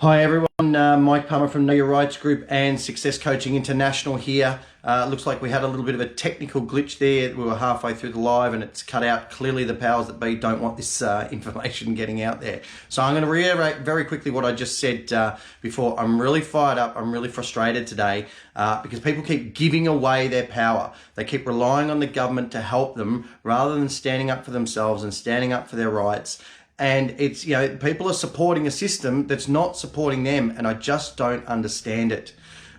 Hi everyone, Mike Palmer from Know Your Rights Group and Success Coaching International here. Looks like we had a little bit of a technical glitch there. We were halfway through the live and it's cut out. Clearly the powers that be don't want this information getting out there. So I'm going to reiterate very quickly what I just said before. I'm really fired up. I'm really frustrated today because people keep giving away their power. They keep relying on the government to help them rather than standing up for themselves and standing up for their rights. And it's, people are supporting a system that's not supporting them, and I just don't understand it.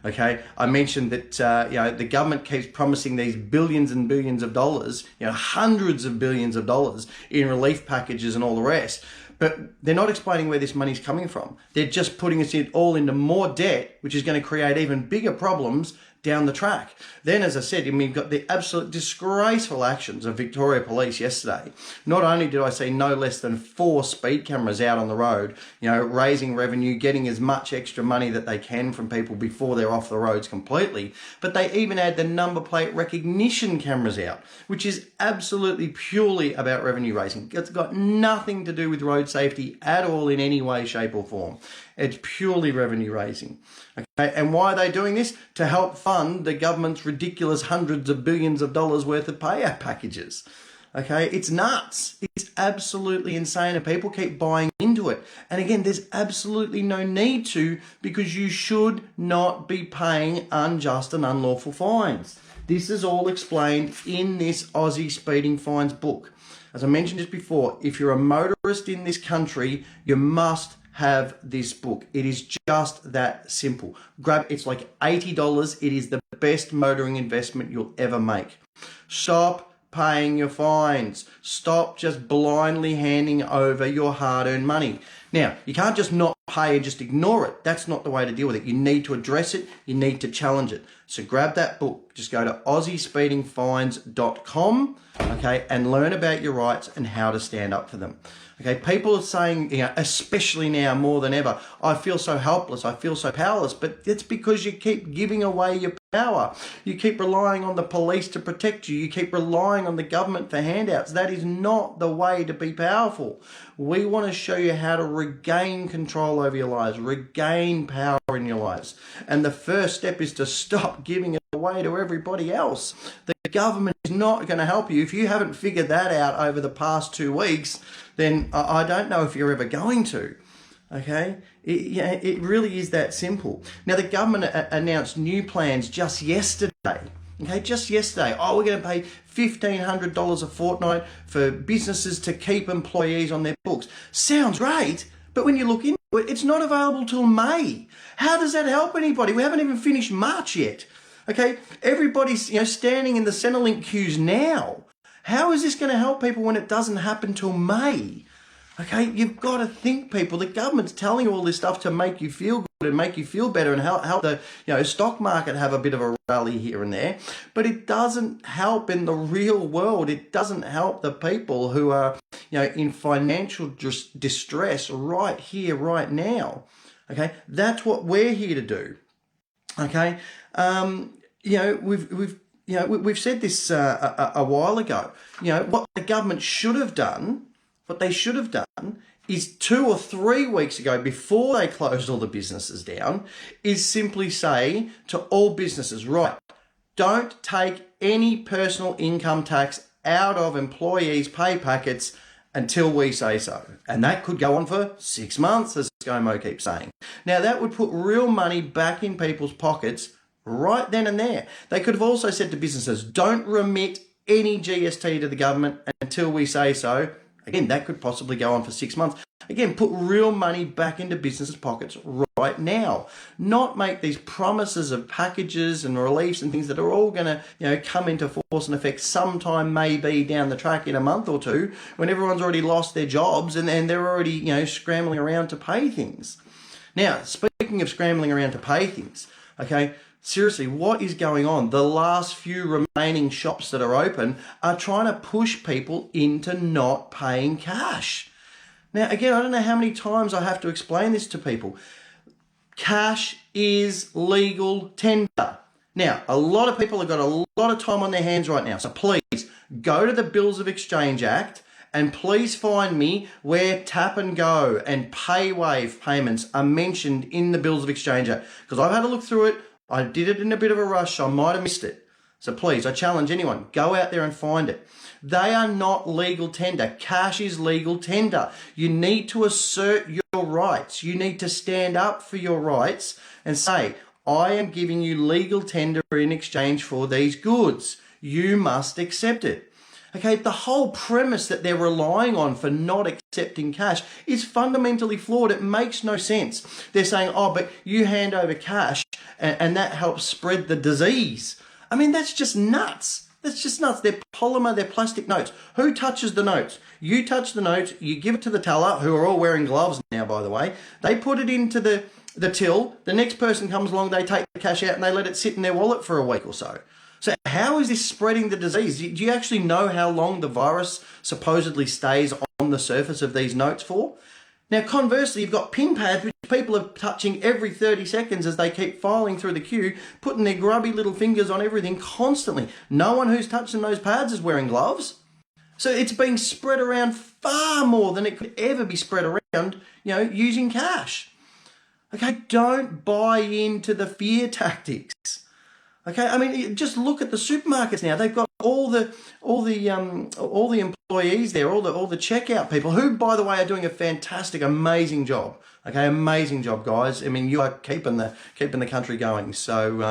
Okay, I mentioned that the government keeps promising these billions and billions of dollars, hundreds of billions of dollars in relief packages and all the rest. But they're not explaining where this money's coming from. They're just putting us all into more debt, which is going to create even bigger problems down the track. Then, as I said, we've got the absolute disgraceful actions of Victoria Police yesterday. Not only did I see no less than 4 speed cameras out on the road, raising revenue, getting as much extra money that they can from people before they're off the roads completely, but they even had the number plate recognition cameras out, which is absolutely purely about revenue raising. It's got nothing to do with road safety at all in any way, shape or form. It's purely revenue raising. Okay, and why are they doing this? To help fund the government's ridiculous hundreds of billions of dollars worth of payout packages. Okay, it's nuts. It's absolutely insane, and people keep buying into it. And again, there's absolutely no need to, because you should not be paying unjust and unlawful fines. This is all explained in this Aussie speeding fines book. As I mentioned just before, if you're a motorist in this country, you must have this book. It is just that simple. It's like $80. It is the best motoring investment you'll ever make. Stop paying your fines. Stop just blindly handing over your hard-earned money. Now, you can't just not pay and just ignore it. That's not the way to deal with it. You need to address it. You need to challenge it. So grab that book. Just go to aussiespeedingfines.com, okay, and learn about your rights and how to stand up for them. Okay, people are saying, especially now more than ever, I feel so helpless, I feel so powerless, but it's because you keep giving away your power. You keep relying on the police to protect you. You keep relying on the government for handouts. That is not the way to be powerful. We want to show you how to regain control over your lives, regain power in your lives. And the first step is to stop giving it away to everybody else. The government is not going to help you. If you haven't figured that out over the past 2 weeks, then I don't know if you're ever going to. Okay, it really is that simple. Now, the government announced new plans just yesterday. Okay, just yesterday. Oh, we're going to pay $1,500 a fortnight for businesses to keep employees on their books. Sounds great, but when you look into it, it's not available till May. How does that help anybody? We haven't even finished March yet. Okay, everybody's standing in the Centrelink queues now. How is this going to help people when it doesn't happen till May? Okay, you've got to think, people. The government's telling you all this stuff to make you feel good and make you feel better and help the stock market have a bit of a rally here and there. But it doesn't help in the real world. It doesn't help the people who are in financial distress right here, right now. Okay, that's what we're here to do. Okay, we've said this a while ago. What the government should have done. What they should have done is 2 or 3 weeks ago, before they closed all the businesses down, is simply say to all businesses, right, don't take any personal income tax out of employees' pay packets until we say so. And that could go on for 6 months, as ScoMo keeps saying. Now, that would put real money back in people's pockets right then and there. They could have also said to businesses, don't remit any GST to the government until we say so. Again, that could possibly go on for 6 months. Again, put real money back into businesses' pockets right now. Not make these promises of packages and reliefs and things that are all going to, come into force and effect sometime maybe down the track in a month or two, when everyone's already lost their jobs and they're already, scrambling around to pay things. Now, speaking of scrambling around to pay things, okay, seriously, what is going on? The last few remaining shops that are open are trying to push people into not paying cash. Now, again, I don't know how many times I have to explain this to people. Cash is legal tender. Now, a lot of people have got a lot of time on their hands right now. So please go to the Bills of Exchange Act And please find me where tap and go and PayWave payments are mentioned in the Bills of Exchange, because I've had a look through it. I did it in a bit of a rush, so I might have missed it. So please, I challenge anyone, go out there and find it. They are not legal tender. Cash is legal tender. You need to assert your rights. You need to stand up for your rights and say, I am giving you legal tender in exchange for these goods. You must accept it. Okay, the whole premise that they're relying on for not accepting cash is fundamentally flawed. It makes no sense. They're saying, oh, but you hand over cash and that helps spread the disease. I mean, that's just nuts. That's just nuts. They're polymer, they're plastic notes. Who touches the notes? You touch the notes, you give it to the teller, who are all wearing gloves now, by the way. They put it into the till. The next person comes along, they take the cash out and they let it sit in their wallet for a week or so. So how is this spreading the disease? Do you actually know how long the virus supposedly stays on the surface of these notes for? Now, conversely, you've got pin pads, which people are touching every 30 seconds as they keep filing through the queue, putting their grubby little fingers on everything constantly. No one who's touching those pads is wearing gloves. So it's being spread around far more than it could ever be spread around, using cash. Okay, don't buy into the fear tactics. Okay, I mean, just look at the supermarkets now. They've got all the employees there, all the checkout people, who, by the way, are doing a fantastic, amazing job. Okay, amazing job, guys. I mean, you are keeping the country going. So,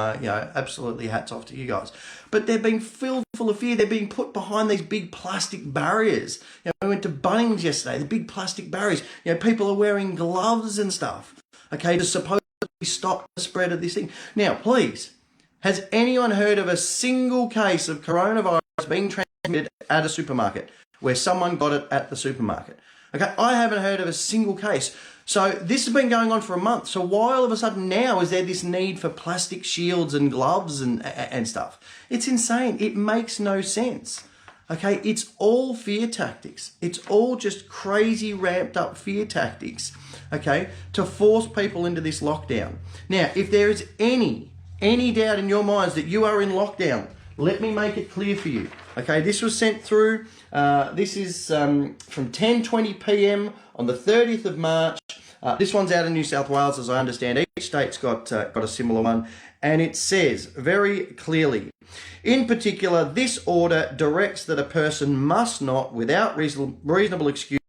absolutely hats off to you guys. But they're being filled full of fear. They're being put behind these big plastic barriers. We went to Bunnings yesterday. The big plastic barriers. People are wearing gloves and stuff. Okay, to supposedly stop the spread of this thing. Now, please. Has anyone heard of a single case of coronavirus being transmitted at a supermarket where someone got it at the supermarket? Okay, I haven't heard of a single case. So this has been going on for a month. So why all of a sudden now is there this need for plastic shields and gloves and stuff? It's insane. It makes no sense. Okay, it's all fear tactics. It's all just crazy ramped up fear tactics, okay, to force people into this lockdown. Now, if there is any doubt in your minds that you are in lockdown, let me make it clear for you. Okay, this was sent through. This is from 10:20 p.m. on the 30th of March. This one's out of New South Wales, as I understand. Each state's got a similar one. And it says very clearly, in particular, this order directs that a person must not, without reasonable excuse,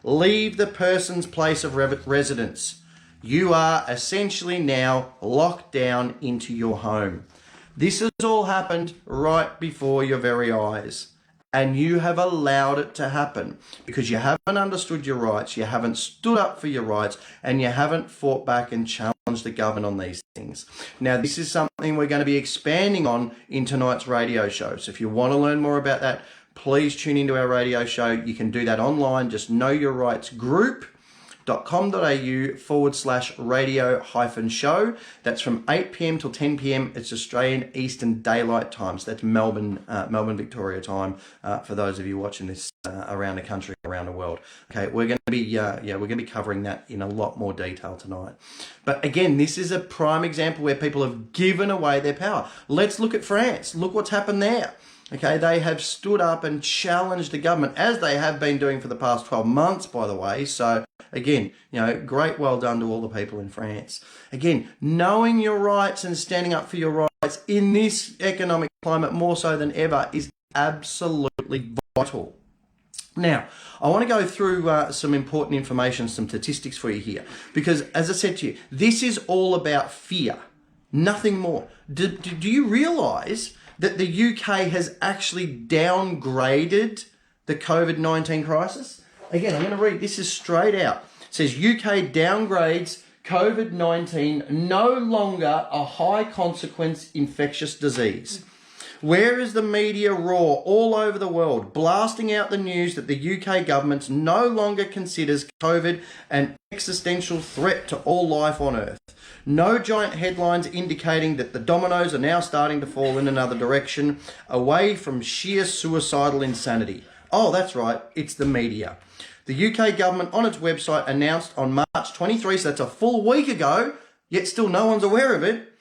leave the person's place of residence. You are essentially now locked down into your home. This has all happened right before your very eyes. And you have allowed it to happen because you haven't understood your rights, you haven't stood up for your rights, and you haven't fought back and challenged the government on these things. Now, this is something we're going to be expanding on in tonight's radio show. So if you want to learn more about that, please tune into our radio show. You can do that online. Just Know Your Rights group.com.au/radio-show. That's from 8 p.m. till 10 p.m. It's Australian Eastern Daylight Time. So that's Melbourne, Victoria time. For those of you watching this around the country, around the world. Okay, we're going to be we're going to be covering that in a lot more detail tonight. But again, this is a prime example where people have given away their power. Let's look at France. Look what's happened there. Okay, they have stood up and challenged the government, as they have been doing for the past 12 months, by the way. So again, great well done to all the people in France. Again, knowing your rights and standing up for your rights in this economic climate more so than ever is absolutely vital. Now, I want to go through some important information, some statistics for you here, because as I said to you, this is all about fear, nothing more. Do you realise that the UK has actually downgraded the COVID-19 crisis? Again, I'm going to read, this is straight out. It says UK downgrades COVID-19 no longer a high consequence infectious disease. Whereas the media roar all over the world, blasting out the news that the UK government no longer considers COVID an existential threat to all life on Earth. No giant headlines indicating that the dominoes are now starting to fall in another direction, away from sheer suicidal insanity. Oh, that's right, it's the media. The UK government on its website announced on March 23, so that's a full week ago, yet still no one's aware of it.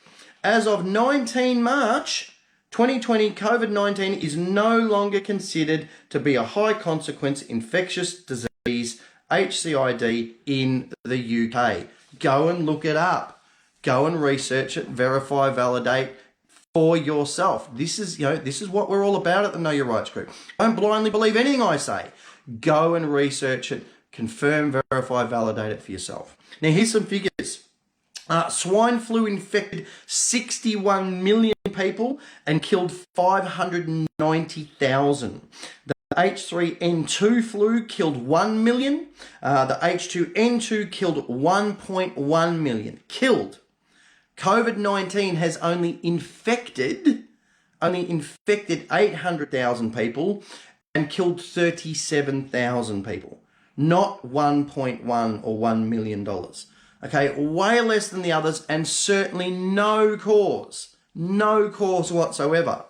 As of 19 March 2020 COVID-19 is no longer considered to be a high consequence infectious disease, HCID, in the UK. Go and look it up. Go and research it, verify, validate for yourself. This is what we're all about at the Know Your Rights group. Don't blindly believe anything I say. Go and research it, confirm, verify, validate it for yourself. Now, here's some figures. Swine flu infected 61 million people and killed 590,000. The H3N2 flu killed 1 million. The H2N2 killed 1.1 million. Killed. COVID-19 has only infected 800,000 people and killed 37,000 people. Not 1.1 or $1 million. Okay, way less than the others, and certainly no cause whatsoever.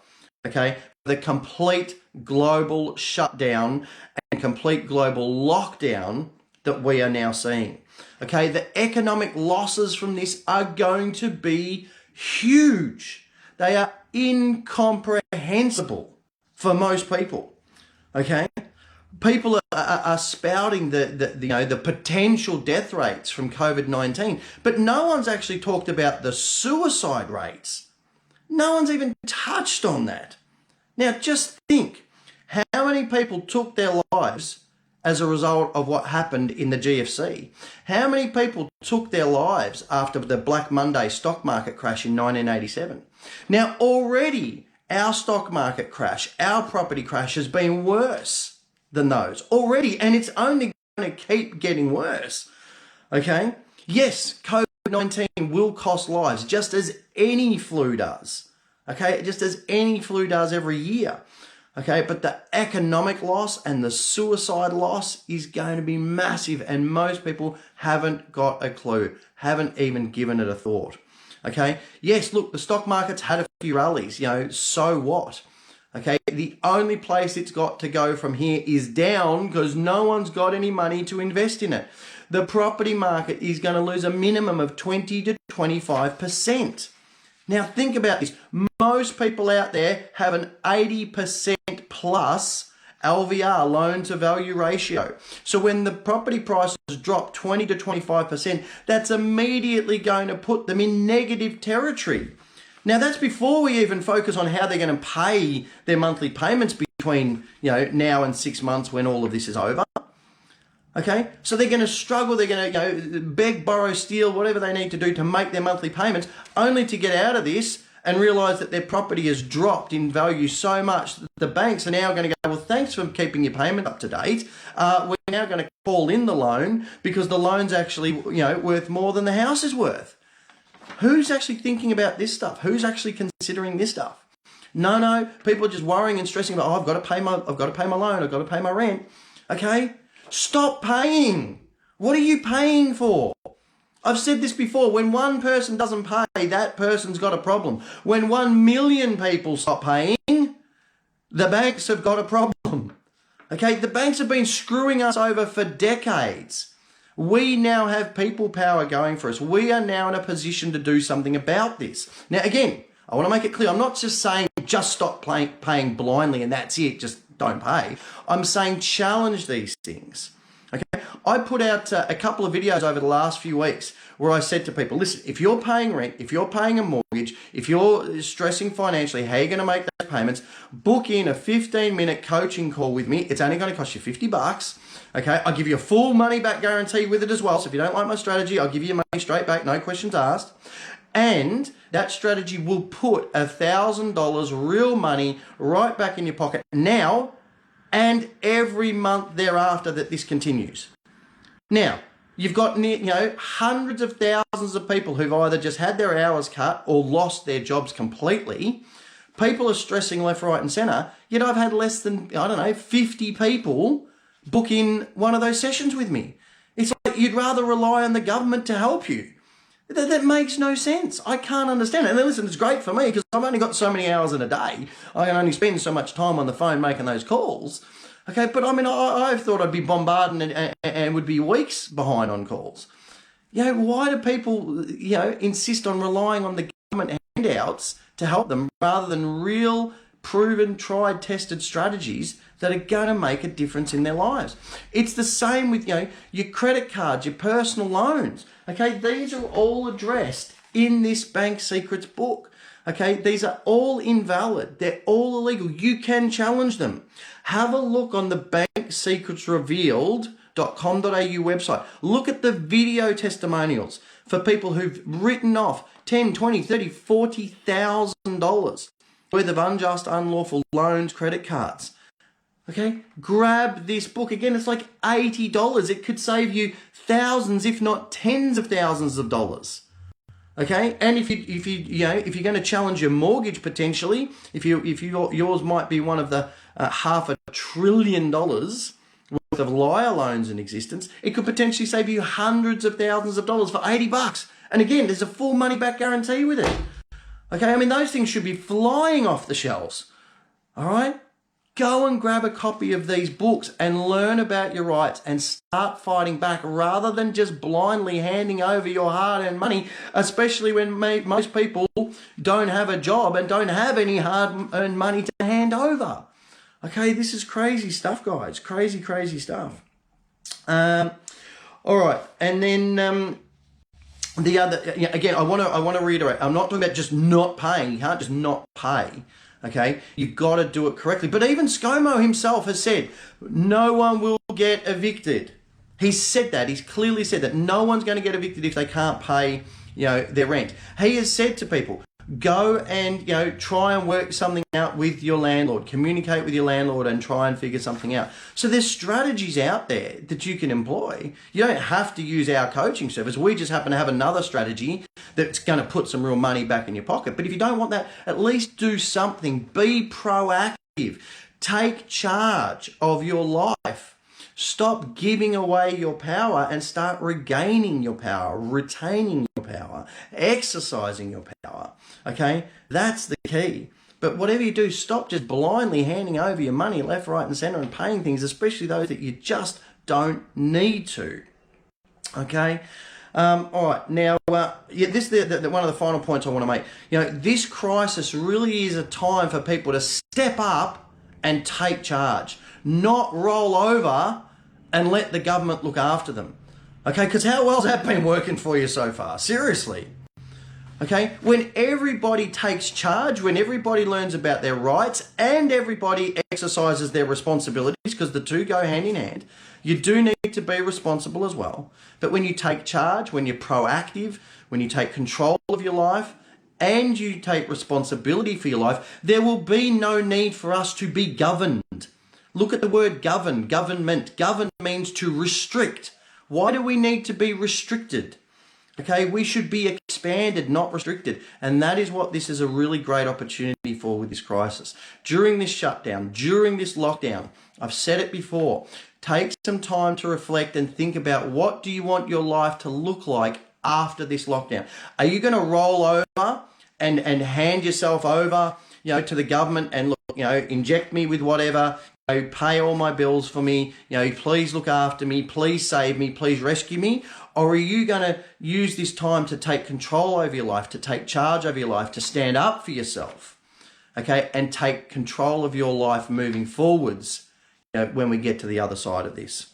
Okay, the complete global shutdown and complete global lockdown that we are now seeing. Okay, the economic losses from this are going to be huge. They are incomprehensible for most people. Okay, people are spouting the potential death rates from COVID-19, but no one's actually talked about the suicide rates. No one's even touched on that. Now, just think how many people took their lives as a result of what happened in the GFC. How many people took their lives after the Black Monday stock market crash in 1987? Now, already our stock market crash, our property crash has been worse than those already, and it's only going to keep getting worse. Okay? Yes, COVID-19 will cost lives, just as any flu does. Okay? Just as any flu does every year. Okay? But the economic loss and the suicide loss is going to be massive, and most people haven't got a clue, haven't even given it a thought. Okay? Yes, look, the stock market's had a few rallies, so what? Okay, the only place it's got to go from here is down because no one's got any money to invest in it. The property market is going to lose a minimum of 20 to 25%. Now think about this. Most people out there have an 80% plus LVR, loan to value ratio. So when the property prices drop 20 to 25%, that's immediately going to put them in negative territory. Now, that's before we even focus on how they're going to pay their monthly payments between, now and 6 months when all of this is over. Okay? So they're going to struggle. They're going to, beg, borrow, steal, whatever they need to do to make their monthly payments, only to get out of this and realise that their property has dropped in value so much that the banks are now going to go, well, thanks for keeping your payment up to date. We're now going to call in the loan because the loan's actually, worth more than the house is worth. Who's actually thinking about this stuff? Who's actually considering this stuff? No, people are just worrying and stressing about, I've got to pay my loan, I've got to pay my rent. Okay? Stop paying. What are you paying for? I've said this before, when one person doesn't pay, that person's got a problem. When 1 million people stop paying, the banks have got a problem. Okay? The banks have been screwing us over for decades. We now have people power going for us. We are now in a position to do something about this. Now, again, I want to make it clear. I'm not just saying just stop paying blindly and that's it, just don't pay. I'm saying challenge these things. Okay? I put out a couple of videos over the last few weeks where I said to people, listen, if you're paying rent, if you're paying a mortgage, if you're stressing financially, how are you going to make those payments? Book in a 15-minute coaching call with me. It's only going to cost you $50. Okay, I'll give you a full money back guarantee with it as well. So if you don't like my strategy, I'll give you your money straight back, no questions asked. And that strategy will put $1,000 real money right back in your pocket now and every month thereafter that this continues. Now, you've got hundreds of thousands of people who've either just had their hours cut or lost their jobs completely. People are stressing left, right and centre. Yet I've had less than, 50 people book in one of those sessions with me. It's like you'd rather rely on the government to help you. That makes no sense. I can't understand it. And then listen, it's great for me because I've only got so many hours in a day. I can only spend so much time on the phone making those calls. Okay, but I thought I'd be bombarding and would be weeks behind on calls. Why do people, insist on relying on the government handouts to help them rather than real, proven, tried, tested strategies that are going to make a difference in their lives. It's the same with, your credit cards, your personal loans. Okay, these are all addressed in this Bank Secrets book. Okay, these are all invalid. They're all illegal. You can challenge them. Have a look on the banksecretsrevealed.com.au website. Look at the video testimonials for people who've written off $10, $20, $30, $40,000 worth of unjust, unlawful loans, credit cards. Okay, grab this book. Again, it's like $80. It could save you thousands, if not tens of thousands of dollars. Okay, and if you're going to challenge your mortgage potentially, if yours might be one of the $500 billion worth of liar loans in existence, it could potentially save you hundreds of thousands of dollars for $80. And again, there's a full money back guarantee with it. Okay, I mean, those things should be flying off the shelves. All right, go and grab a copy of these books and learn about your rights and start fighting back rather than just blindly handing over your hard-earned money, especially when most people don't have a job and don't have any hard-earned money to hand over. Okay, this is crazy stuff, guys. Crazy, crazy stuff. All right, and then the other, again, I want to reiterate, I'm not talking about just not paying. You can't just not pay. Okay, you've got to do it correctly. But even ScoMo himself has said, no one will get evicted. He's said that. He's clearly said that no one's going to get evicted if they can't pay, their rent. He has said to people, go and, try and work something out with your landlord. Communicate with your landlord and try and figure something out. So there's strategies out there that you can employ. You don't have to use our coaching service. We just happen to have another strategy that's going to put some real money back in your pocket. But if you don't want that, at least do something. Be proactive. Take charge of your life. Stop giving away your power and start regaining your power, retaining your power, exercising your power. Okay, that's the key. But whatever you do, stop just blindly handing over your money left, right, and center and paying things, especially those that you just don't need to. Okay. All right. Now, this is one of the final points I want to make. This crisis really is a time for people to step up and take charge, not roll over and let the government look after them. Okay, because how well's that been working for you so far? Seriously. Okay, when everybody takes charge, when everybody learns about their rights and everybody exercises their responsibilities, because the two go hand in hand, you do need to be responsible as well. But when you take charge, when you're proactive, when you take control of your life, and you take responsibility for your life, there will be no need for us to be governed. Look at the word govern, government. Govern means to restrict. Why do we need to be restricted? Okay, we should be expanded, not restricted. And that is what this is a really great opportunity for with this crisis. During this shutdown, during this lockdown, I've said it before, take some time to reflect and think about what do you want your life to look like after this lockdown. Are you going to roll over and hand yourself over, to the government and look, inject me with whatever, pay all my bills for me, please look after me, please save me, please rescue me? Or are you going to use this time to take control over your life, to take charge over your life, to stand up for yourself, okay, and take control of your life moving forwards, when we get to the other side of this?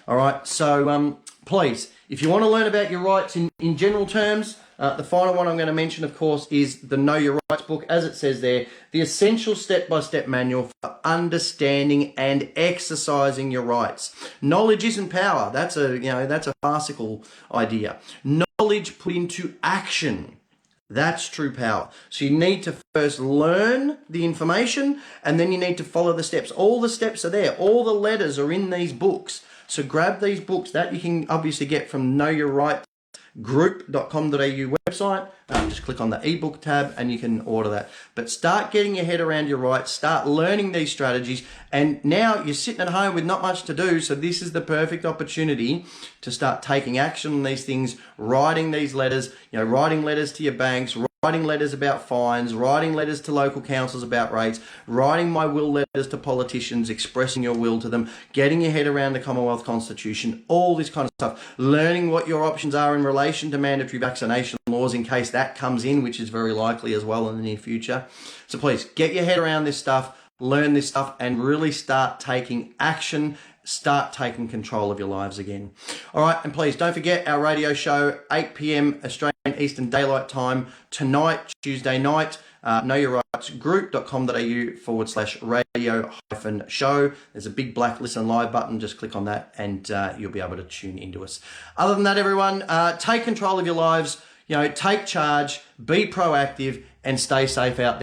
All right, so please, if you want to learn about your rights in general terms, the final one I'm going to mention, of course, is the Know Your Rights book. As it says there, the essential step-by-step manual for understanding and exercising your rights. Knowledge isn't power. That's a farcical idea. Knowledge put into action. That's true power. So you need to first learn the information and then you need to follow the steps. All the steps are there. All the letters are in these books. So grab these books that you can obviously get from knowyourrightsgroup.com.au website. Just click on the ebook tab and you can order that. But start getting your head around your rights, start learning these strategies, and now you're sitting at home with not much to do, so this is the perfect opportunity to start taking action on these things, writing these letters, writing letters to your banks, writing letters about fines, writing letters to local councils about rates, writing my will letters to politicians, expressing your will to them, getting your head around the Commonwealth Constitution, all this kind of stuff, learning what your options are in relation to mandatory vaccination laws in case that comes in, which is very likely as well in the near future. So please get your head around this stuff, learn this stuff, and really start taking action. Start taking control of your lives again. All right, and please don't forget our radio show, 8 p.m. Australian Eastern Daylight Time tonight, Tuesday night. knowyourrightsgroup.com.au/radio-show. There's a big black listen live button. Just click on that and you'll be able to tune into us. Other than that, everyone, take control of your lives. Take charge, be proactive, and stay safe out there.